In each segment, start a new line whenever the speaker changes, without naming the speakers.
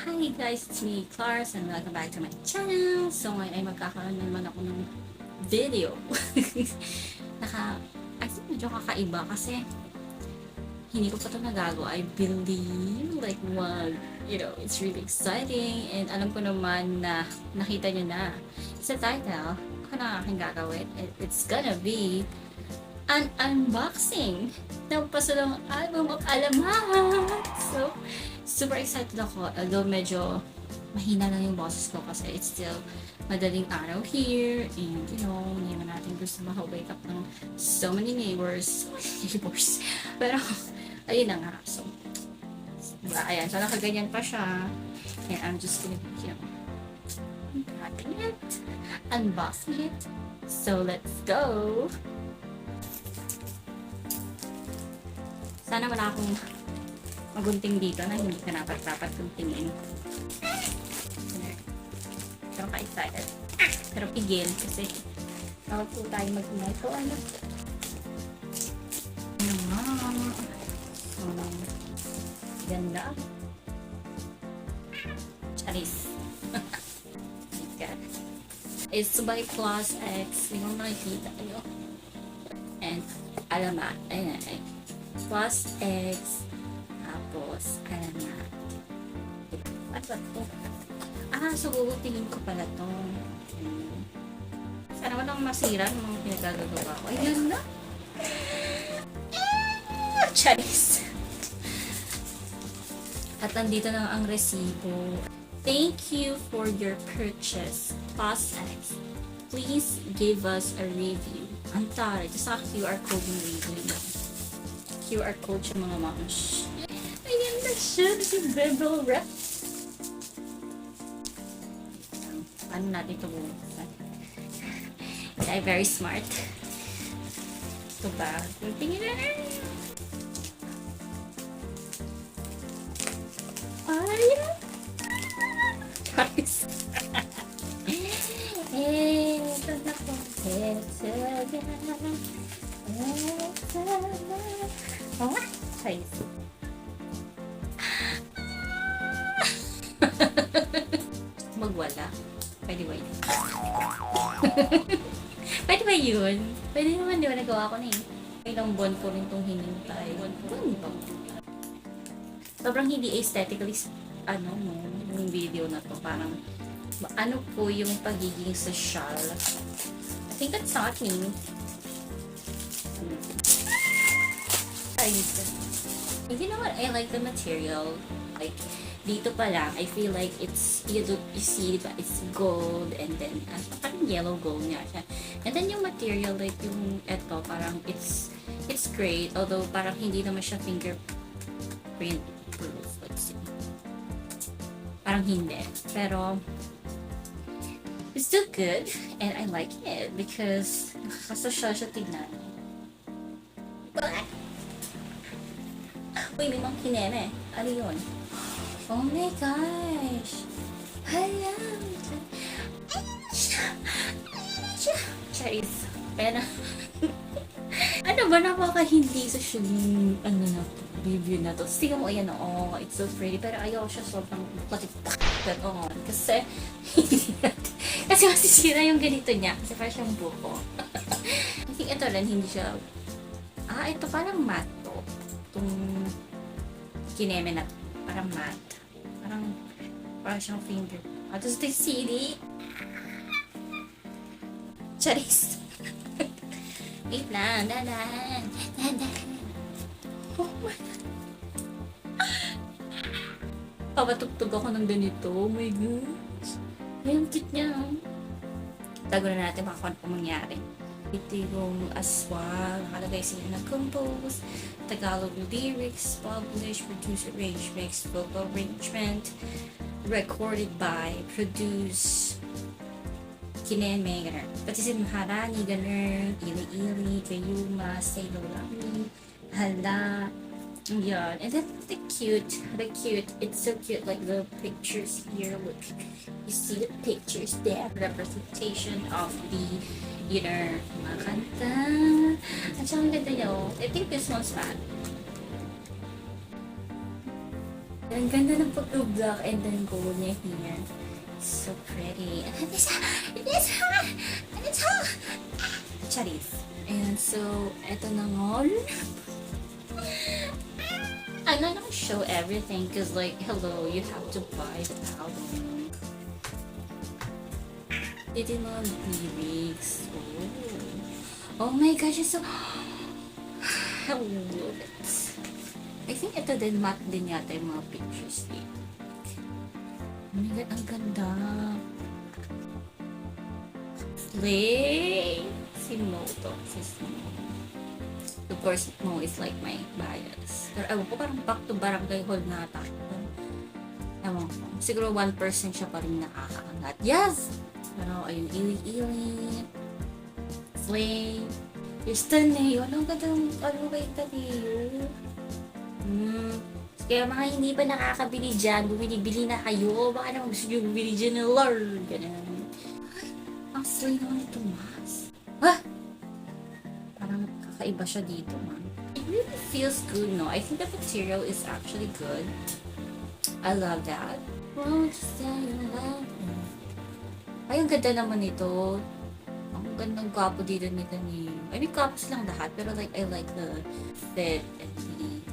Hi guys, it's me, Clars, and welcome back to my channel. So ngayon ay magkakaroon naman ako ng video. I think medyo kakaiba kasi hindi ko pa ito nagagawa. I believe, like, wow, it's really exciting. And alam ko naman na nakita nyo na sa title kung ano aking gagawin. It's gonna be an unboxing ng Pasulong album of ALAMAT. So, super excited ako. Although medyo mahina lang yung boses ko kasi it's still madaling araw here. And, hindi naman natin gusto maka-wake up ng so many neighbors. Pero, ayun na nga. So, diba? Ayan. So, nakaganyan pa siya. And I'm just gonna be, unpacking it, unboxing it. So, let's go! Sana wala akong magunting dito na hindi ka dapat guntingin. Pero ka-excited. Pero pigil kasi bawal po tayo mag-ingay. So, ano? Ano nga? Ganda. Charis. It's by Plus X. Hindi mo makikita. And ALAMAT. Ayan. Plus X. Tapos, ALAMAT. Ano ba ito? So gugutingin ko pala ito. Sana walang masira ng mga pinagagagawa ko. Ayan na! Charis! At nandito na ang resibo. Thank you for your purchase. Plus X. Please give us a review. Ang tara. Just sa QR code ng review. QR code siya mga mams. Ayan na siya. This is bubble wrap. Ano natin ito buksan? Ay, very smart. Ito ba? Tingin na. Ayan. Charis. Ito na po. Oh, Charis. Magwala. Pwede ba yun? Pwede ba yun? Pwede naman, di ba nagawa ko na ilang buwan ko rin itong hinintay. Sobrang hindi aesthetically, yung video na to. Parang, ano po yung pagiging social. I think that's not me. You know what? I like the material. Like, dito pa lang, I feel like it's, you see, diba? It's gold, and then, parang yellow gold nga siya. And then yung material, like yung eto, parang it's great, although parang hindi naman siya fingerprint proof, let's see. Parang hindi. Pero, it's still good, and I like it, because nakakasosya siya tignan. Uy, may mga kineme. Ano yun? Oh my gosh! Hala! Charis. Pero, ano ba, napaka-hindi sa siya yung, review na to. Tingnan mo, ayan, it's so pretty. Pero ayaw siya sobrang patitak on. Kasi, kasi masisira yung ganito niya. Kasi parang siyang buko. I think ito rin, hindi siya, ito parang matte to. Itong kineme na, parang matte. Parang siyang finger. Tapos ito yung CD. Charis. Wait lang. Dadan. Oh my God. Papatugtog ako ng ganito. Oh my gosh. Ay, ang cute niya. Tago na natin baka kung ano mangyari. Ito yung aswang. Nakalagay sila na compose. Tagalog lyrics. Published. Produce, arrange, mix, vocal arrangement. Recorded by, produce, kineme, gano'n. Pati si Maharani, gano'n. Ili-ili, Kayuma, Sailorami, Hala. Yan. And then the cute. It's so cute. Like the pictures here. Look. You see the pictures there. Representation of the, mga kanta. At saka ang ganda nyo. I think this one's bad. Ang ganda ng pag-block and then go niya here. So pretty. And it's Charis. And so, eto na nga. I'm not gonna show everything because like, hello, you have to buy the album. Did it not lyrics? Oh my gosh, it's so... I love it. I think ito din, matte din yata yung mga pictures dito. Oh my god, ang ganda. Slay! Si Mo to. Si Mo. Of course, Mo is like my bias. Pero ewan ko, parang back to barangay hall na ata. Ewan ko. Siguro 1% siya pa rin nakakaangat. Yes! Pero ayun, ili-ili. Slay! You're stunning. Ano ba itong, ano ba yung taliyo? Kaya mga hindi pa nakakabili dyan, bumili-bili na kayo. Baka naman gusto nyo bumili dyan ng Lord. Ganun. Ay, ang slay naman ito, mas. Ah! Parang kakaiba siya dito, man. It really feels good, no? I think the material is actually good. I love that. Won't you say you love me? Ay, ang ganda naman ito. Ang gandang gwapo dito nito ni... I mean, gwapos lang lahat, pero like, I like the fit and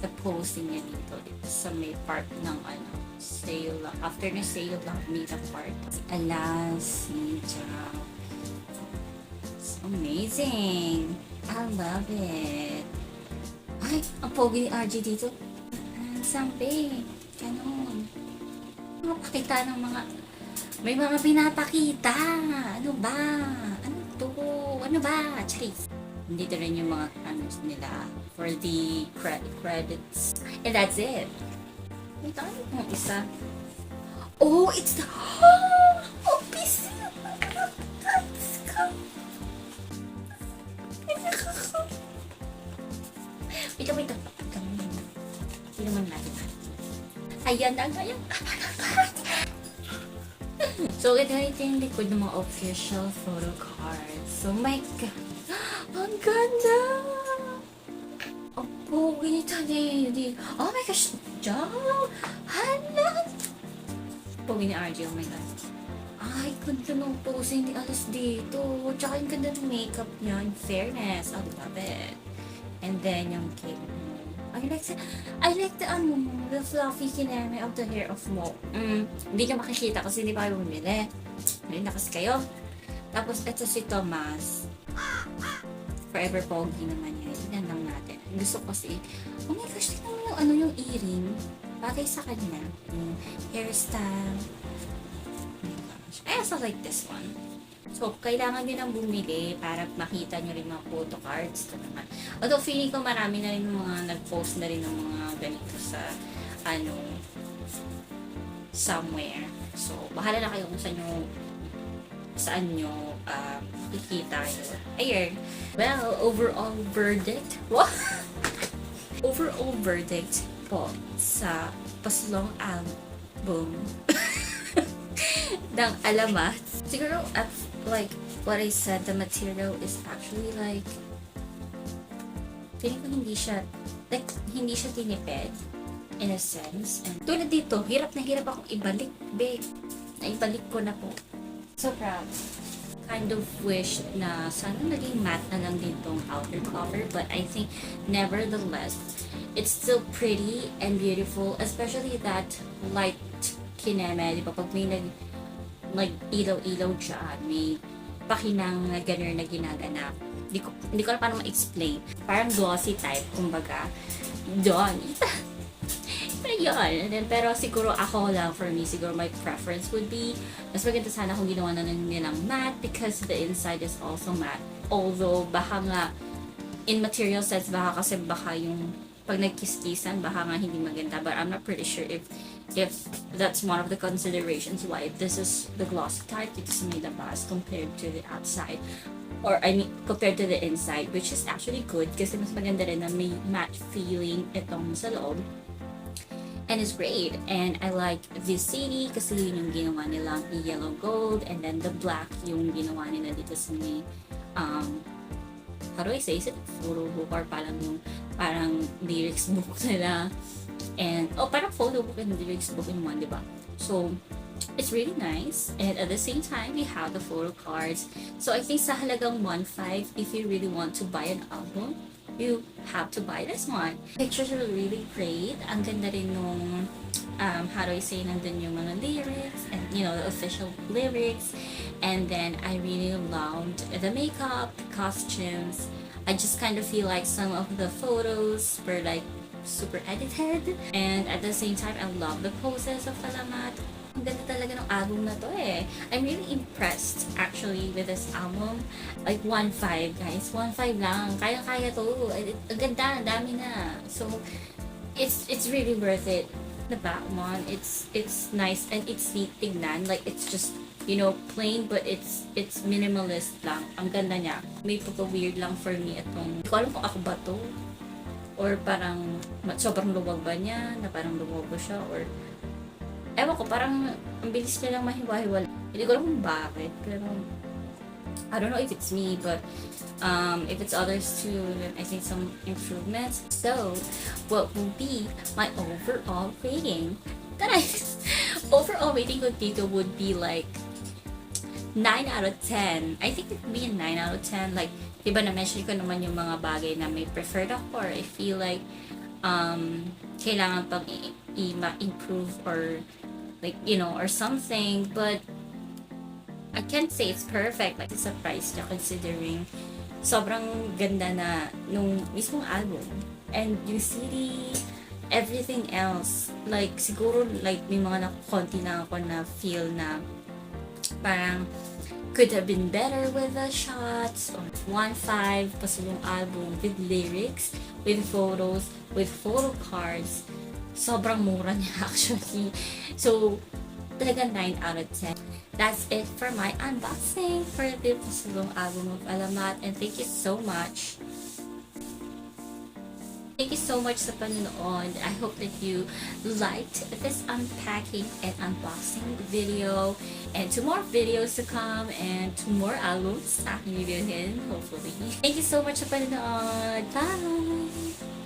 the posing niya dito. Sa may part ng ano, sale lang. After na sale lang, makeup part. Alas, si Jao. It's amazing. I love it. Ay, ang pogi ni RJ dito. Sampe. Ganon. Mapakita ng mga... May mga pinapakita. Ano ba? Ano to? Ano ba? Charis. Dito rin yung mga ano nila for the credits. And that's it. May tayo yung isa. Oh, it's the... Oh, PC! Let's go! Wait lang. Hindi naman natin. Ayan na ngayon. So, ito yung likod ng mga official photo cards. So, my God. Ang ganda! Ang pogi nito ni... Oh my gosh! Jao! Hala! Pogi ni RJ, oh my God. Ay, ganda ng posing ni Alice dito. Tsaka yung ganda ng makeup niya. In fairness, I love it. And then, yung cake mo. I like the fluffy kineme of the hair of Mo. Hindi ka makikita kasi hindi pa kayo bumili. Hindi na kasi kayo. Tapos, ito si Thomas. Forever pogi naman yan. Tignan lang natin. Gusto ko kasi, oh my gosh, tignan mo yung ano yung earring. Bagay sa kanya. Yung hairstyle. Oh my gosh. I also like this one. So, kailangan din ang bumili para makita nyo rin mga photo cards. Ito naman. Although, feeling ko marami na rin mga nag-post na rin ng mga ganito sa, ano, somewhere. So, bahala na kayo kung saan nyo makikita yun. Ayun. Well, overall verdict. What? Overall verdict po sa Pasulong album ng ALAMAT. Siguro, like what I said, the material is actually like, feeling ko hindi siya tinipid in a sense. And tulad dito, hirap na hirap akong ibalik, babe. Naibalik ko na po. So proud. Kind of wish na sana naging matte na lang din tong outer cover, but I think nevertheless, it's still pretty and beautiful, especially that light kineme, di ba? Pag may ilaw-ilaw dyan, may pakinang na gano'n na ginaganap. Hindi ko na paano ma-explain. Parang glossy type, kumbaga. Doon. Yun. Pero siguro ako lang, for me, siguro my preference would be, mas maganda sana kung ginawa na nilang matte because the inside is also matte. Although, baka nga, in material sense, baka yung pag nagkiskisan, baka nga hindi maganda. But I'm not pretty sure if that's one of the considerations why this is the glossy type, it's made the best compared to the outside. Or I mean, compared to the inside, which is actually good kasi mas maganda rin na may matte feeling itong sa loob. And it's great. And I like this CD kasi yun yung ginawa nilang yellow gold, and then the black yung ginawa nila dito sa may how do I say, is it photo book or parang lyrics book nila. And, parang photo book and lyrics book in one, di ba? So, it's really nice. And at the same time, we have the photo cards. So, I think sa halagang 1.5, if you really want to buy an album, you have to buy this one. Pictures are really great. Ang ganda rin nung, how do I say, nandun yung mga lyrics and, the official lyrics. And then, I really loved the makeup, the costumes. I just kind of feel like some of the photos were like super edited. And at the same time, I love the poses of ALAMAT. Ang ganda talaga ng album na to eh. I'm really impressed actually with this album. Like 1.5 guys, 1.5 lang. Kaya-kaya to. Ang ganda, ang dami na. So, it's really worth it. The back one, it's nice and it's neat tignan. Like it's just plain but it's minimalist lang. Ang ganda niya. May weird lang for me itong, hindi ko alam kung ako ba to or parang sobrang luwag ba niya na parang luwag ba siya or ewan ko, parang ang bilis niya lang mahiwa-hiwala. Hindi ko alam kung bakit pero I don't know if it's me but if it's others too, then I think some improvements. So what will be my overall rating? Guys, overall rating ko dito would be like 9 out of 10. I think it would be a 9 out of 10. Like, diba na-mention ko naman yung mga bagay na may preferred ako or I feel like kailangan pang i-improve or like, or something. But I can't say it's perfect. Like, it's a price na considering sobrang ganda na nung mismong album. And yung CD, everything else. Like, siguro, like, may mga konti na ako na feel na parang could have been better with the shots. Or 1.5, Pasulong album with lyrics, with photos, with photo cards. Sobrang mura niya actually. So, talaga 9 out of 10. That's it for my unboxing for the Pasulong album of ALAMAT. And thank you so much. Thank you so much sa panonood. I hope that you liked this unpacking and unboxing video. And 2 more videos to come and 2 more albums sa aking reviewin, hopefully. Thank you so much sa panonood. Bye!